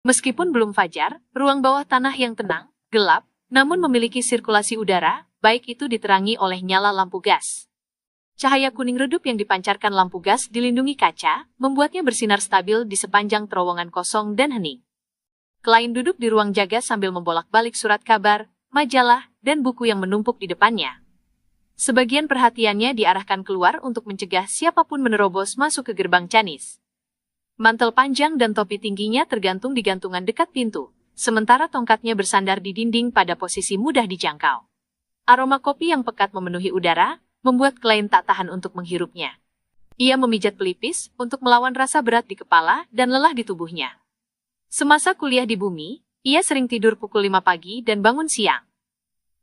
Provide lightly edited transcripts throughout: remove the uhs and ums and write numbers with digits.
Meskipun belum fajar, ruang bawah tanah yang tenang, gelap, namun memiliki sirkulasi udara, baik itu diterangi oleh nyala lampu gas. Cahaya kuning redup yang dipancarkan lampu gas dilindungi kaca, membuatnya bersinar stabil di sepanjang terowongan kosong dan hening. Klein duduk di ruang jaga sambil membolak-balik surat kabar, majalah, dan buku yang menumpuk di depannya. Sebagian perhatiannya diarahkan keluar untuk mencegah siapapun menerobos masuk ke gerbang Canis. Mantel panjang dan topi tingginya tergantung di gantungan dekat pintu, sementara tongkatnya bersandar di dinding pada posisi mudah dijangkau. Aroma kopi yang pekat memenuhi udara, membuat Klein tak tahan untuk menghirupnya. Ia memijat pelipis untuk melawan rasa berat di kepala dan lelah di tubuhnya. Semasa kuliah di bumi, ia sering tidur pukul 5 pagi dan bangun siang.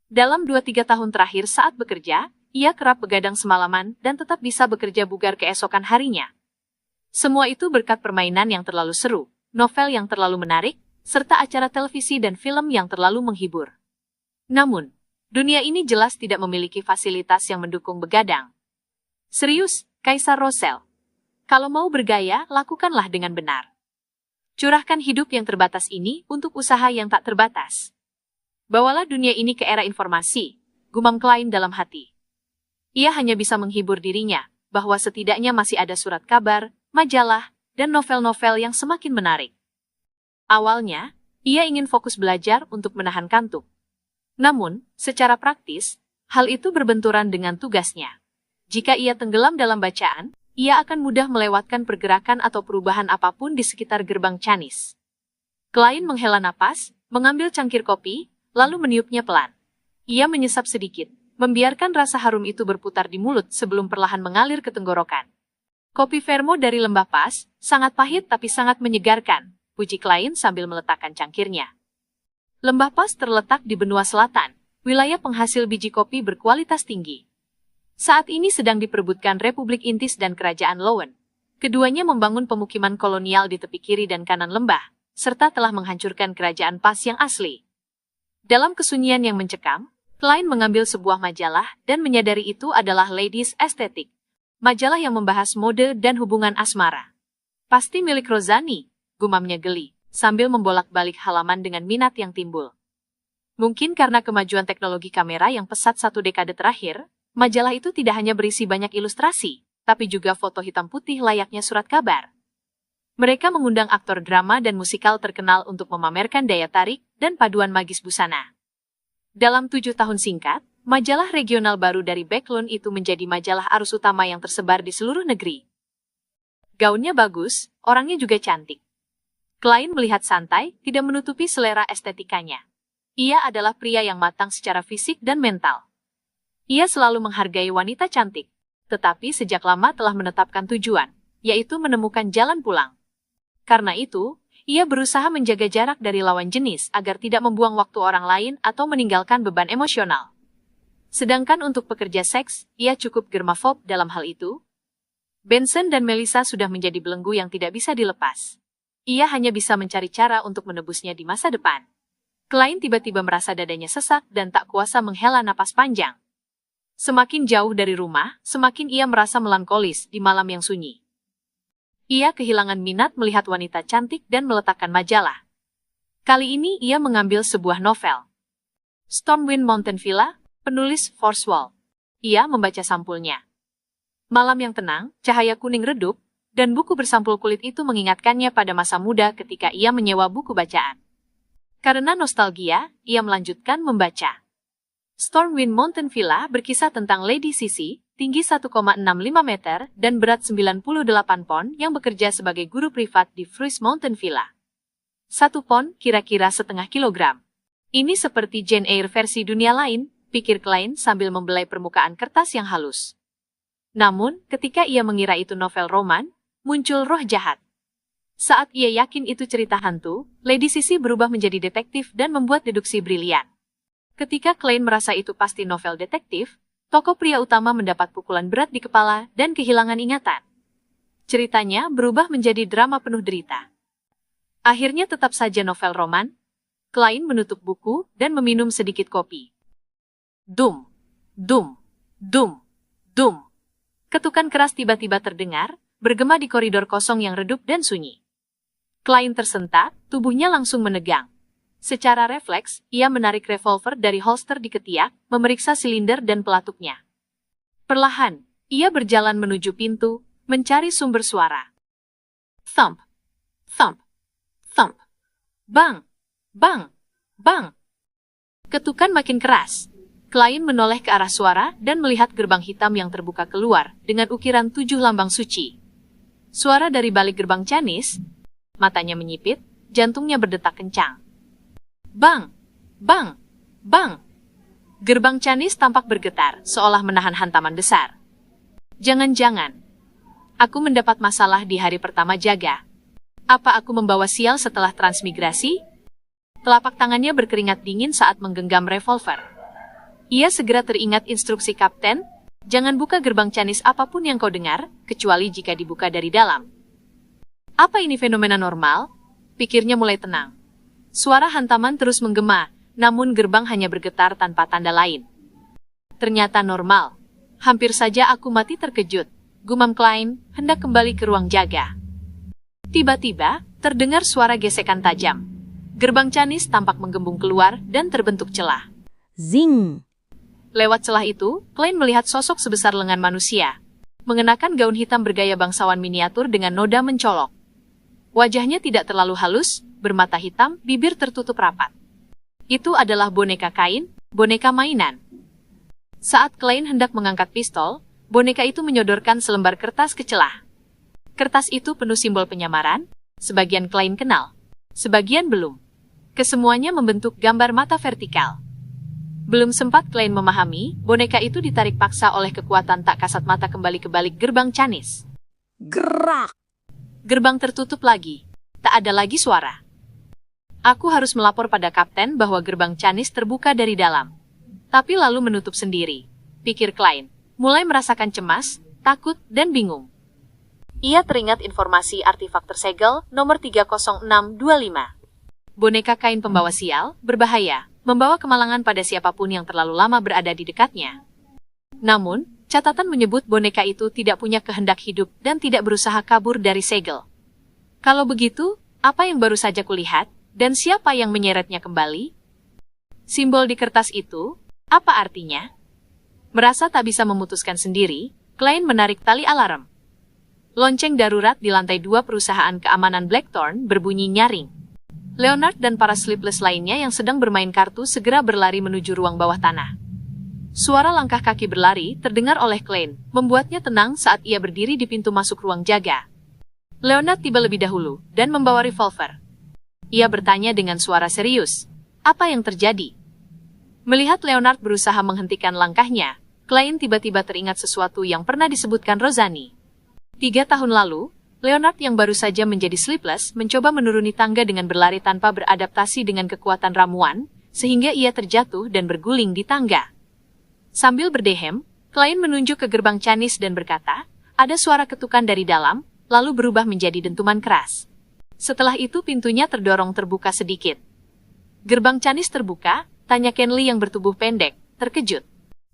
Dalam 2-3 tahun terakhir saat bekerja, ia kerap begadang semalaman dan tetap bisa bekerja bugar keesokan harinya. Semua itu berkat permainan yang terlalu seru, novel yang terlalu menarik, serta acara televisi dan film yang terlalu menghibur. Namun, dunia ini jelas tidak memiliki fasilitas yang mendukung begadang. Serius, Kaisar Rosel. Kalau mau bergaya, lakukanlah dengan benar. Curahkan hidup yang terbatas ini untuk usaha yang tak terbatas. Bawalah dunia ini ke era informasi, gumam Klein dalam hati. Ia hanya bisa menghibur dirinya, bahwa setidaknya masih ada surat kabar, majalah, dan novel-novel yang semakin menarik. Awalnya, ia ingin fokus belajar untuk menahan kantuk. Namun, secara praktis, hal itu berbenturan dengan tugasnya. Jika ia tenggelam dalam bacaan, ia akan mudah melewatkan pergerakan atau perubahan apapun di sekitar gerbang Canis. Klein menghela napas, mengambil cangkir kopi, lalu meniupnya pelan. Ia menyesap sedikit, membiarkan rasa harum itu berputar di mulut sebelum perlahan mengalir ke tenggorokan. Kopi Vermo dari Lembah Pas, sangat pahit tapi sangat menyegarkan, puji Klein sambil meletakkan cangkirnya. Lembah Pas terletak di benua selatan, wilayah penghasil biji kopi berkualitas tinggi. Saat ini sedang diperebutkan Republik Intis dan Kerajaan Lowen. Keduanya membangun pemukiman kolonial di tepi kiri dan kanan lembah, serta telah menghancurkan Kerajaan Pas yang asli. Dalam kesunyian yang mencekam, Klein mengambil sebuah majalah dan menyadari itu adalah Ladies Aesthetic, majalah yang membahas mode dan hubungan asmara. Pasti milik Rozani, gumamnya geli, sambil membolak-balik halaman dengan minat yang timbul. Mungkin karena kemajuan teknologi kamera yang pesat 1 dekade terakhir, majalah itu tidak hanya berisi banyak ilustrasi, tapi juga foto hitam putih layaknya surat kabar. Mereka mengundang aktor drama dan musikal terkenal untuk memamerkan daya tarik dan paduan magis busana. Dalam 7 tahun singkat, majalah regional baru dari Backlund itu menjadi majalah arus utama yang tersebar di seluruh negeri. Gaunnya bagus, orangnya juga cantik. Klein melihat santai, tidak menutupi selera estetikanya. Ia adalah pria yang matang secara fisik dan mental. Ia selalu menghargai wanita cantik, tetapi sejak lama telah menetapkan tujuan, yaitu menemukan jalan pulang. Karena itu, ia berusaha menjaga jarak dari lawan jenis agar tidak membuang waktu orang lain atau meninggalkan beban emosional. Sedangkan untuk pekerja seks, ia cukup germafоб dalam hal itu. Benson dan Melissa sudah menjadi belenggu yang tidak bisa dilepas. Ia hanya bisa mencari cara untuk menebusnya di masa depan. Klein tiba-tiba merasa dadanya sesak dan tak kuasa menghela napas panjang. Semakin jauh dari rumah, semakin ia merasa melankolis di malam yang sunyi. Ia kehilangan minat melihat wanita cantik dan meletakkan majalah. Kali ini ia mengambil sebuah novel. Stormwind Mountain Villa, penulis Forswald. Ia membaca sampulnya. Malam yang tenang, cahaya kuning redup, dan buku bersampul kulit itu mengingatkannya pada masa muda ketika ia menyewa buku bacaan. Karena nostalgia, ia melanjutkan membaca. Stormwind Mountain Villa berkisah tentang Lady Sissy, tinggi 1,65 meter dan berat 98 pon yang bekerja sebagai guru privat di Fruis Mountain Villa. 1 pon kira-kira setengah kilogram. Ini seperti Jane Eyre versi dunia lain, pikir Klein sambil membelai permukaan kertas yang halus. Namun, ketika ia mengira itu novel roman, muncul roh jahat. Saat ia yakin itu cerita hantu, Lady Sissy berubah menjadi detektif dan membuat deduksi brilian. Ketika Klein merasa itu pasti novel detektif, tokoh pria utama mendapat pukulan berat di kepala dan kehilangan ingatan. Ceritanya berubah menjadi drama penuh derita. Akhirnya tetap saja novel roman. Klein menutup buku dan meminum sedikit kopi. Dum, dum, dum, dum. Ketukan keras tiba-tiba terdengar, bergema di koridor kosong yang redup dan sunyi. Klein tersentak, tubuhnya langsung menegang. Secara refleks, ia menarik revolver dari holster di ketiak, memeriksa silinder dan pelatuknya. Perlahan, ia berjalan menuju pintu, mencari sumber suara. Thump, thump, thump. Bang, bang, bang. Ketukan makin keras. Klein menoleh ke arah suara dan melihat gerbang hitam yang terbuka keluar dengan ukiran 7 lambang suci. Suara dari balik gerbang Chanis, matanya menyipit, jantungnya berdetak kencang. Bang, bang, bang. Gerbang Chanis tampak bergetar, seolah menahan hantaman besar. Jangan-jangan, aku mendapat masalah di hari pertama jaga. Apa aku membawa sial setelah transmigrasi? Telapak tangannya berkeringat dingin saat menggenggam revolver. Ia segera teringat instruksi kapten, jangan buka gerbang Chanis apapun yang kau dengar, kecuali jika dibuka dari dalam. Apa ini fenomena normal? Pikirnya mulai tenang. Suara hantaman terus menggema, namun gerbang hanya bergetar tanpa tanda lain. Ternyata normal. Hampir saja aku mati terkejut. Gumam Klein, hendak kembali ke ruang jaga. Tiba-tiba, terdengar suara gesekan tajam. Gerbang Chanis tampak menggembung keluar dan terbentuk celah. Zing! Lewat celah itu, Klein melihat sosok sebesar lengan manusia. Mengenakan gaun hitam bergaya bangsawan miniatur dengan noda mencolok. Wajahnya tidak terlalu halus, bermata hitam, bibir tertutup rapat. Itu adalah boneka kain, boneka mainan. Saat Klein hendak mengangkat pistol, boneka itu menyodorkan selembar kertas ke celah. Kertas itu penuh simbol penyamaran, sebagian Klein kenal, sebagian belum. Kesemuanya membentuk gambar mata vertikal. Belum sempat Klein memahami, boneka itu ditarik paksa oleh kekuatan tak kasat mata kembali ke balik gerbang Chanis. Gerak! Gerbang tertutup lagi. Tak ada lagi suara. Aku harus melapor pada kapten bahwa gerbang Chanis terbuka dari dalam. Tapi lalu menutup sendiri. Pikir Klein. Mulai merasakan cemas, takut, dan bingung. Ia teringat informasi artefak tersegel nomor 30625. Boneka kain pembawa sial, berbahaya, membawa kemalangan pada siapapun yang terlalu lama berada di dekatnya. Namun, catatan menyebut boneka itu tidak punya kehendak hidup dan tidak berusaha kabur dari segel. Kalau begitu, apa yang baru saja kulihat, dan siapa yang menyeretnya kembali? Simbol di kertas itu, apa artinya? Merasa tak bisa memutuskan sendiri, Klein menarik tali alarm. Lonceng darurat di lantai 2 perusahaan keamanan Blackthorn berbunyi nyaring. Leonard dan para sleepless lainnya yang sedang bermain kartu segera berlari menuju ruang bawah tanah. Suara langkah kaki berlari terdengar oleh Klein, membuatnya tenang saat ia berdiri di pintu masuk ruang jaga. Leonard tiba lebih dahulu, dan membawa revolver. Ia bertanya dengan suara serius, "Apa yang terjadi?" Melihat Leonard berusaha menghentikan langkahnya, Klein tiba-tiba teringat sesuatu yang pernah disebutkan Rozani. 3 tahun lalu, Leonard yang baru saja menjadi sleepless mencoba menuruni tangga dengan berlari tanpa beradaptasi dengan kekuatan ramuan, sehingga ia terjatuh dan berguling di tangga. Sambil berdehem, Klein menunjuk ke gerbang Chanis dan berkata, ada suara ketukan dari dalam, lalu berubah menjadi dentuman keras. Setelah itu pintunya terdorong terbuka sedikit. Gerbang Chanis terbuka, tanya Kenli yang bertubuh pendek, terkejut.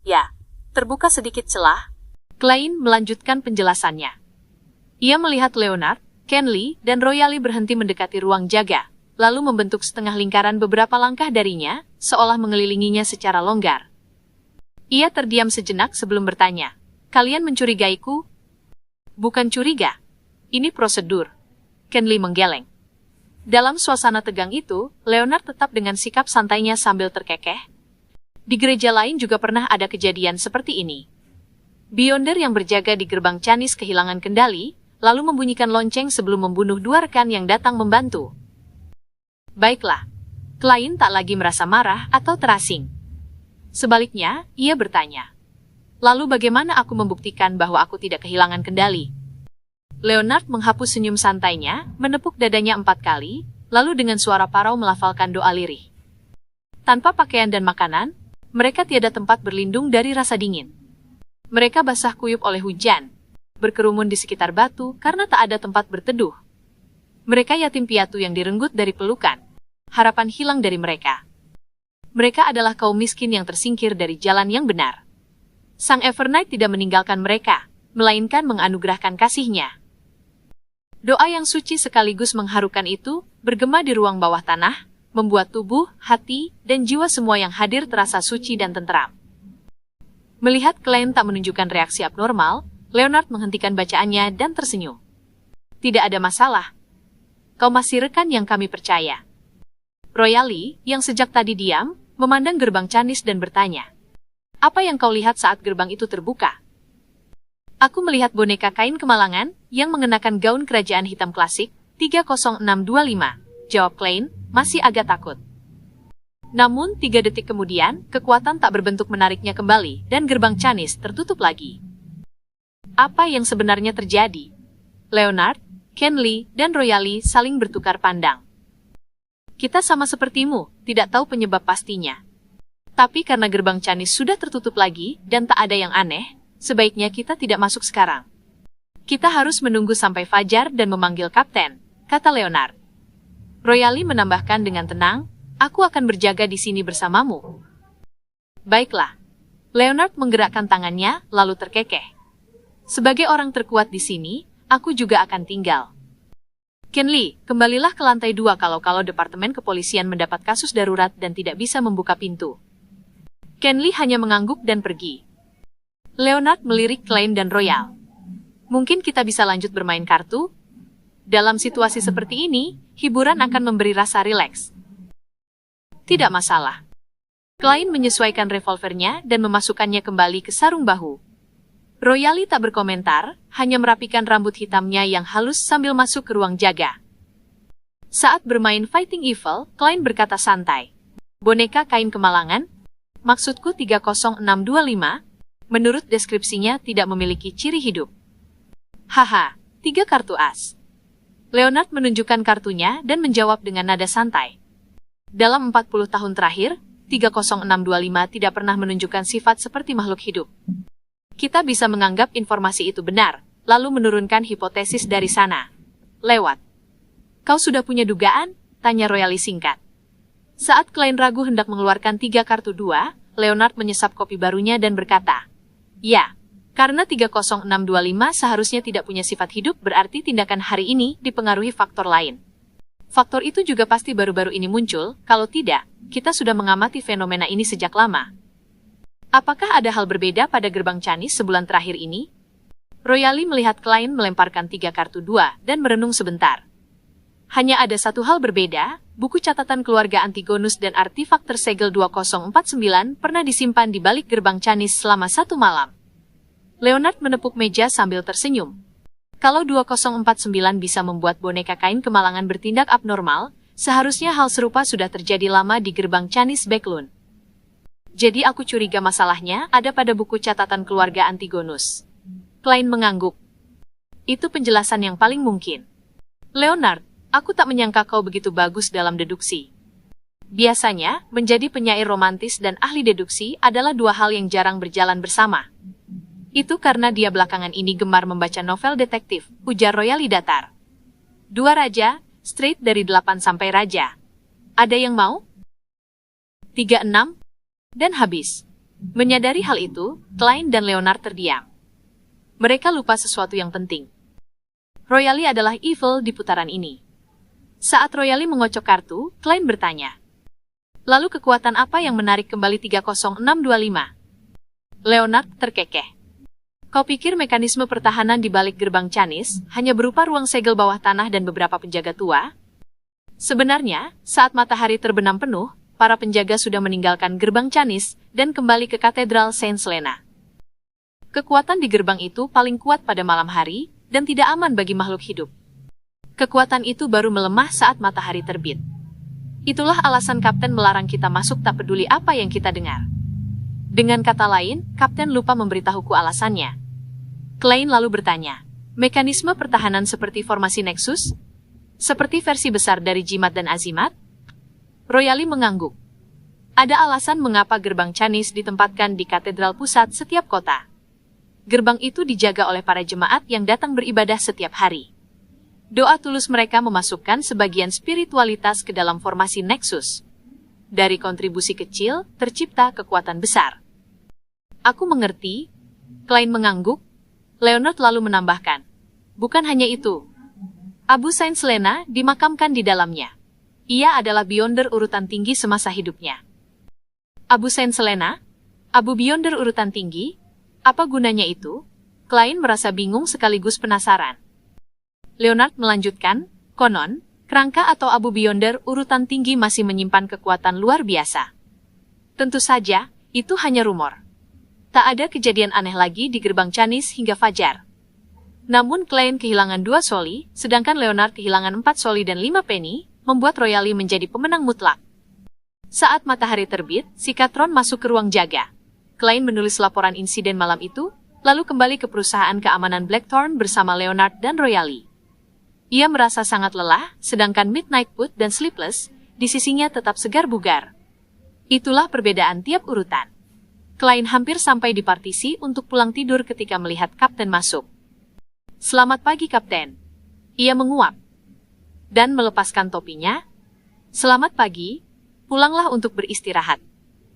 Ya, terbuka sedikit celah. Klein melanjutkan penjelasannya. Ia melihat Leonard, Kenli, dan Royali berhenti mendekati ruang jaga, lalu membentuk setengah lingkaran beberapa langkah darinya, seolah mengelilinginya secara longgar. Ia terdiam sejenak sebelum bertanya, "Kalian mencurigaiku?" "Bukan curiga. Ini prosedur." Kenli menggeleng. Dalam suasana tegang itu, Leonard tetap dengan sikap santainya sambil terkekeh. Di gereja lain juga pernah ada kejadian seperti ini. Beyonder yang berjaga di gerbang Chanis kehilangan kendali, lalu membunyikan lonceng sebelum membunuh 2 rekan yang datang membantu. Baiklah, Klein tak lagi merasa marah atau terasing. Sebaliknya, ia bertanya, "Lalu bagaimana aku membuktikan bahwa aku tidak kehilangan kendali?" Leonard menghapus senyum santainya, menepuk dadanya 4 kali, lalu dengan suara parau melafalkan doa lirih. Tanpa pakaian dan makanan, mereka tiada tempat berlindung dari rasa dingin. Mereka basah kuyup oleh hujan, berkerumun di sekitar batu karena tak ada tempat berteduh. Mereka yatim piatu yang direnggut dari pelukan. Harapan hilang dari mereka. Mereka adalah kaum miskin yang tersingkir dari jalan yang benar. Sang Evernight tidak meninggalkan mereka, melainkan menganugerahkan kasih-Nya. Doa yang suci sekaligus mengharukan itu bergema di ruang bawah tanah, membuat tubuh, hati, dan jiwa semua yang hadir terasa suci dan tentram. Melihat Klein tak menunjukkan reaksi abnormal, Leonard menghentikan bacaannya dan tersenyum. Tidak ada masalah. Kau masih rekan yang kami percaya. Royali, yang sejak tadi diam, memandang gerbang Canis dan bertanya. Apa yang kau lihat saat gerbang itu terbuka? Aku melihat boneka kain kemalangan yang mengenakan gaun kerajaan hitam klasik, 30625, jawab Klein, masih agak takut. Namun 3 detik kemudian, kekuatan tak berbentuk menariknya kembali dan gerbang Canis tertutup lagi. Apa yang sebenarnya terjadi? Leonard, Kenli, dan Royali saling bertukar pandang. Kita sama sepertimu, tidak tahu penyebab pastinya. Tapi karena gerbang Canis sudah tertutup lagi dan tak ada yang aneh, sebaiknya kita tidak masuk sekarang. Kita harus menunggu sampai fajar dan memanggil kapten, kata Leonard. Royali menambahkan dengan tenang, aku akan berjaga di sini bersamamu. Baiklah. Leonard menggerakkan tangannya, lalu terkekeh. Sebagai orang terkuat di sini, aku juga akan tinggal. Kenli, kembalilah ke lantai 2 kalau Departemen Kepolisian mendapat kasus darurat dan tidak bisa membuka pintu. Kenli hanya mengangguk dan pergi. Leonard melirik Klein dan Royal. Mungkin kita bisa lanjut bermain kartu? Dalam situasi seperti ini, hiburan akan memberi rasa rileks. Tidak masalah. Klein menyesuaikan revolvernya dan memasukkannya kembali ke sarung bahu. Royali tak berkomentar, hanya merapikan rambut hitamnya yang halus sambil masuk ke ruang jaga. Saat bermain Fighting Evil, Klein berkata santai. Boneka kain kemalangan? Maksudku 30625, menurut deskripsinya tidak memiliki ciri hidup. Haha, 3 kartu as. Leonard menunjukkan kartunya dan menjawab dengan nada santai. Dalam 40 tahun terakhir, 30625 tidak pernah menunjukkan sifat seperti makhluk hidup. Kita bisa menganggap informasi itu benar, lalu menurunkan hipotesis dari sana. Lewat. Kau sudah punya dugaan? Tanya Royali singkat. Saat Klein ragu hendak mengeluarkan 3 kartu 2, Leonard menyesap kopi barunya dan berkata, ya, karena 30625 seharusnya tidak punya sifat hidup berarti tindakan hari ini dipengaruhi faktor lain. Faktor itu juga pasti baru-baru ini muncul, kalau tidak, kita sudah mengamati fenomena ini sejak lama. Apakah ada hal berbeda pada gerbang Canis sebulan terakhir ini? Royali melihat Klein melemparkan 3 kartu 2 dan merenung sebentar. Hanya ada satu hal berbeda, buku catatan keluarga Antigonus dan artifak tersegel 2049 pernah disimpan di balik gerbang Canis selama 1 malam. Leonard menepuk meja sambil tersenyum. Kalau 2049 bisa membuat boneka kain kemalangan bertindak abnormal, seharusnya hal serupa sudah terjadi lama di gerbang Canis Backlund. Jadi aku curiga masalahnya ada pada buku catatan keluarga Antigonus. Klein mengangguk. Itu penjelasan yang paling mungkin. Leonard, aku tak menyangka kau begitu bagus dalam deduksi. Biasanya, menjadi penyair romantis dan ahli deduksi adalah 2 hal yang jarang berjalan bersama. Itu karena dia belakangan ini gemar membaca novel detektif, ujar Royali datar. 2 raja, straight dari 8 sampai raja. Ada yang mau? 36, dan habis. Menyadari hal itu, Klein dan Leonard terdiam. Mereka lupa sesuatu yang penting. Royali adalah evil di putaran ini. Saat Royali mengocok kartu, Klein bertanya. Lalu kekuatan apa yang menarik kembali 30625? Leonard terkekeh. Kau pikir mekanisme pertahanan di balik gerbang Canis hanya berupa ruang segel bawah tanah dan beberapa penjaga tua? Sebenarnya, saat matahari terbenam penuh, para penjaga sudah meninggalkan gerbang Canis dan kembali ke Katedral Saint Helena. Kekuatan di gerbang itu paling kuat pada malam hari dan tidak aman bagi makhluk hidup. Kekuatan itu baru melemah saat matahari terbit. Itulah alasan Kapten melarang kita masuk tak peduli apa yang kita dengar. Dengan kata lain, Kapten lupa memberitahuku alasannya. Klein lalu bertanya, mekanisme pertahanan seperti formasi Nexus? Seperti versi besar dari Jimat dan Azimat? Royali mengangguk. Ada alasan mengapa gerbang Canis ditempatkan di katedral pusat setiap kota. Gerbang itu dijaga oleh para jemaat yang datang beribadah setiap hari. Doa tulus mereka memasukkan sebagian spiritualitas ke dalam formasi Nexus. Dari kontribusi kecil, tercipta kekuatan besar. Aku mengerti. Klein mengangguk. Leonard lalu menambahkan. Bukan hanya itu. Abu Saint Helena dimakamkan di dalamnya. Ia adalah Beyonder urutan tinggi semasa hidupnya. Abu Saint Helena? Abu Beyonder urutan tinggi? Apa gunanya itu? Klein merasa bingung sekaligus penasaran. Leonard melanjutkan, konon, kerangka atau Abu Beyonder urutan tinggi masih menyimpan kekuatan luar biasa. Tentu saja, itu hanya rumor. Tak ada kejadian aneh lagi di gerbang Canis hingga fajar. Namun Klein kehilangan 2 soli, sedangkan Leonard kehilangan 4 soli dan 5 penny, membuat Royali menjadi pemenang mutlak. Saat matahari terbit, Sikatron masuk ke ruang jaga. Klein menulis laporan insiden malam itu, lalu kembali ke perusahaan keamanan Blackthorn bersama Leonard dan Royali. Ia merasa sangat lelah, sedangkan Midnight Put dan Sleepless, di sisinya tetap segar bugar. Itulah perbedaan tiap urutan. Klein hampir sampai di partisi untuk pulang tidur ketika melihat Kapten masuk. "Selamat pagi, Kapten." Ia menguap dan melepaskan topinya. "Selamat pagi, pulanglah untuk beristirahat.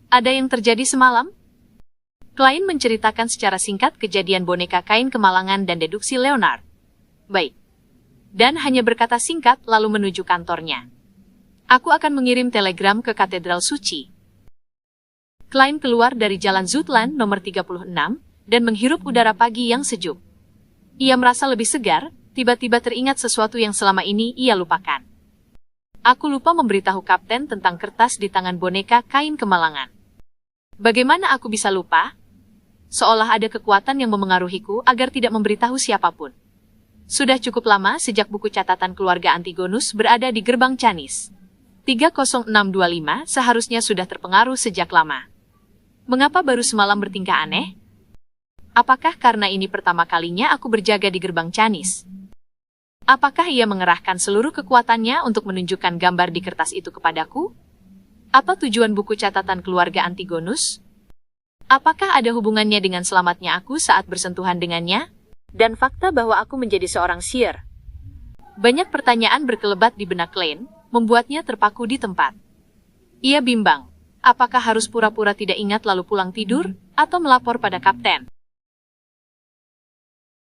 Ada yang terjadi semalam?" Klein menceritakan secara singkat kejadian boneka kain kemalangan dan deduksi Leonard. "Baik." Dan hanya berkata singkat lalu menuju kantornya. "Aku akan mengirim telegram ke Katedral Suci." Klein keluar dari Jalan Zutland nomor 36 dan menghirup udara pagi yang sejuk. Ia merasa lebih segar, tiba-tiba teringat sesuatu yang selama ini ia lupakan. "Aku lupa memberitahu Kapten tentang kertas di tangan boneka kain kemalangan." Bagaimana aku bisa lupa? Seolah ada kekuatan yang memengaruhiku agar tidak memberitahu siapapun. Sudah cukup lama sejak buku catatan keluarga Antigonus berada di gerbang Canis. 30625 seharusnya sudah terpengaruh sejak lama. Mengapa baru semalam bertingkah aneh? Apakah karena ini pertama kalinya aku berjaga di gerbang Canis? Apakah ia mengerahkan seluruh kekuatannya untuk menunjukkan gambar di kertas itu kepadaku? Apa tujuan buku catatan keluarga Antigonus? Apakah ada hubungannya dengan selamatnya aku saat bersentuhan dengannya? Dan fakta bahwa aku menjadi seorang seer? Banyak pertanyaan berkelebat di benak Klein, membuatnya terpaku di tempat. Ia bimbang, apakah harus pura-pura tidak ingat lalu pulang tidur, atau melapor pada Kapten?